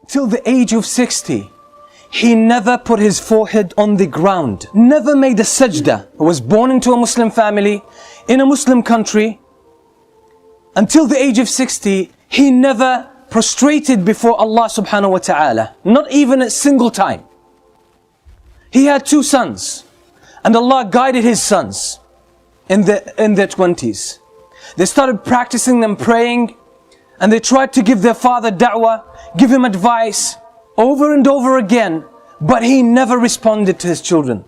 till the age of 60, he never put his forehead on the ground, never made a sajda. He was born into a Muslim family, in a Muslim country. Until the age of 60, he never prostrated before Allah subhanahu wa ta'ala, not even a single time. He had 2 sons, and Allah guided his sons in their 20s. They started practicing them praying, and they tried to give their father da'wah, give him advice over and over again, but he never responded to his children.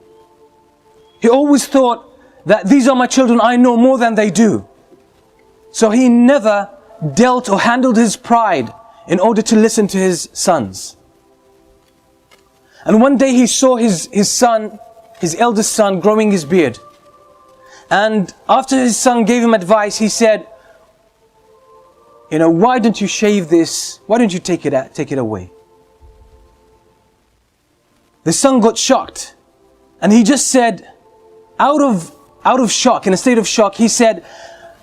He always thought that these are my children, I know more than they do. So he never dealt or handled his pride in order to listen to his sons. And one day he saw his son, his eldest son, growing his beard. And after his son gave him advice, he said, why don't you shave this? Why don't you take it away? The son got shocked, and he just said, out of shock, in a state of shock, he said,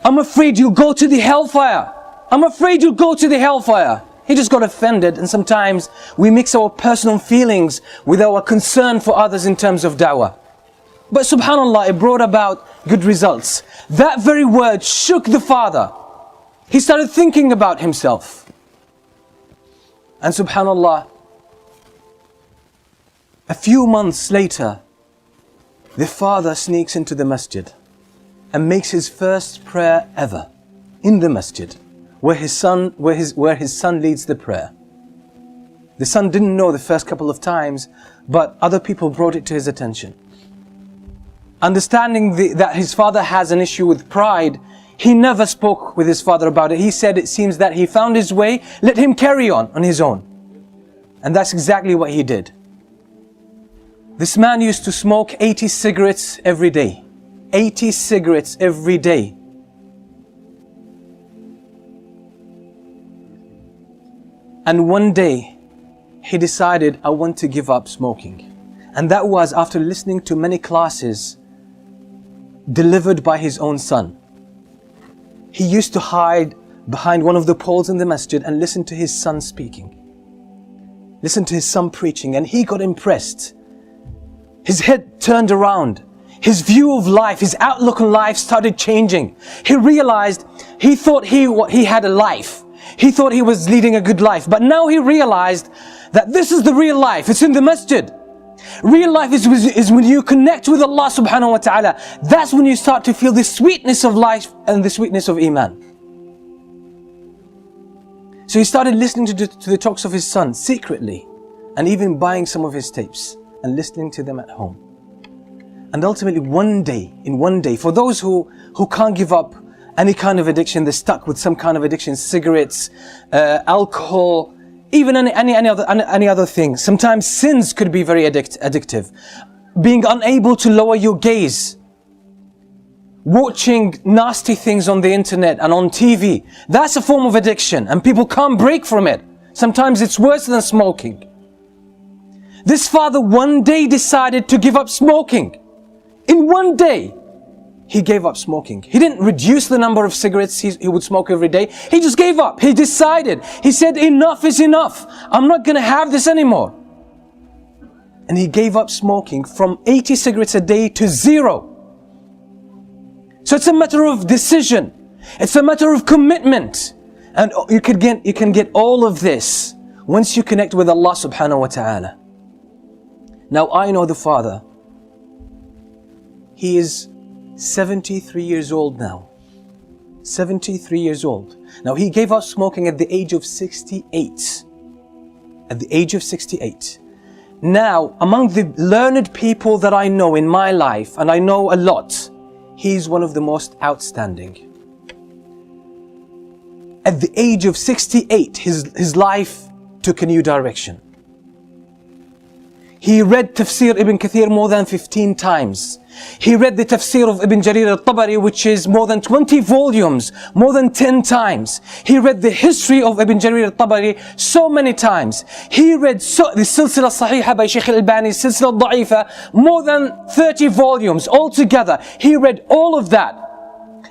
I'm afraid you'll go to the hellfire. I'm afraid you'll go to the hellfire. He just got offended, and sometimes we mix our personal feelings with our concern for others in terms of da'wah. But subhanallah, it brought about good results. That very word shook the father. He started thinking about himself. And subhanallah, a few months later, the father sneaks into the masjid and makes his first prayer ever in the masjid, where his son leads the prayer. The son didn't know the first couple of times, but other people brought it to his attention. Understanding that his father has an issue with pride, he never spoke with his father about it. He said, it seems that he found his way, let him carry on his own. And that's exactly what he did. This man used to smoke 80 cigarettes every day. 80 cigarettes every day. And one day, he decided, I want to give up smoking. And that was after listening to many classes delivered by his own son. He used to hide behind one of the poles in the masjid and listen to his son speaking. Listen to his son preaching, and he got impressed. His head turned around. His view of life, his outlook on life started changing. He realized, he thought he had a life. He thought he was leading a good life. But now he realized that this is the real life. It's in the masjid. Real life is when you connect with Allah subhanahu wa ta'ala. That's when you start to feel the sweetness of life and the sweetness of Iman. So he started listening to the talks of his son secretly, and even buying some of his tapes and listening to them at home. And ultimately one day, for those who can't give up any kind of addiction, they're stuck with some kind of addiction, cigarettes, alcohol, even any other thing. Sometimes sins could be very addictive. Being unable to lower your gaze, watching nasty things on the internet and on TV, that's a form of addiction, and people can't break from it. Sometimes it's worse than smoking. This father one day decided to give up smoking. In one day, he gave up smoking. He didn't reduce the number of cigarettes he would smoke every day. He just gave up. He decided. He said, enough is enough. I'm not going to have this anymore. And he gave up smoking from 80 cigarettes a day to 0. So it's a matter of decision. It's a matter of commitment. And you can get all of this once you connect with Allah subhanahu wa ta'ala. Now I know the father. He is 73 years old now. 73 years old. Now he gave up smoking at the age of 68. At the age of 68. Now, among the learned people that I know in my life, and I know a lot, he's one of the most outstanding. At the age of 68, his life took a new direction. He read Tafsir Ibn Kathir more than 15 times. He read the Tafsir of Ibn Jarir al-Tabari, which is more than 20 volumes, more than 10 times. He read the history of Ibn Jarir al-Tabari so many times. He read the Silsila Sahiha by Shaykh al-Albani, Silsila al-Da'ifa, more than 30 volumes altogether. He read all of that.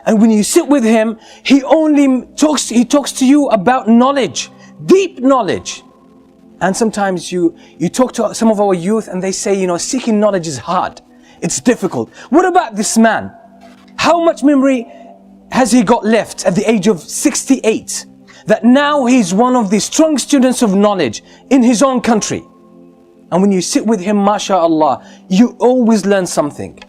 And when you sit with him, he talks to you about knowledge, deep knowledge. And sometimes you talk to some of our youth and they say, seeking knowledge is hard. It's difficult. What about this man? How much memory has he got left at the age of 68? That now he's one of the strong students of knowledge in his own country. And when you sit with him, mashallah, you always learn something.